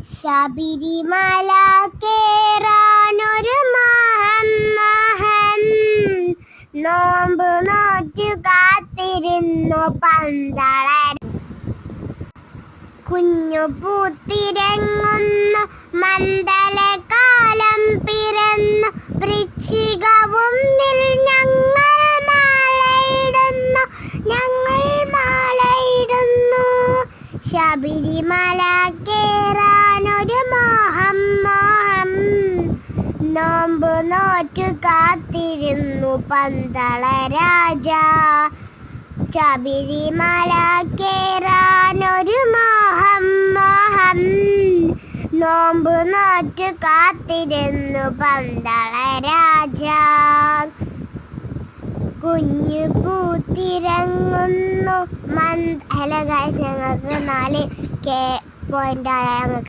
ശബരിമല കേറാനൊരു മോഹം നോമ്പ് നോറ്റു കാത്തിരുന്നു പന്തളൻ കുഞ്ഞു പൂത്തിരങ്ങുന്നു മണ്ഡലകാലം പിറന്നു വൃശ്ചികവും ഞങ്ങൾ മാലയിടുന്നു ശബരിമല കേറാനൊരു മോഹം നോമ്പ് നോറ്റു കാത്തിരുന്നു പന്തള രാജ ശബരിമല കേറാനൊരു മോഹം നോമ്പ് നോറ്റു കാത്തിരുന്നു പന്തള രാജ കുഞ്ഞു പൂത്തിരങ്ങുന്നു ഹലോ ഗൈസ്, ഞങ്ങൾക്ക് 4 പോയിന്റ് ആയ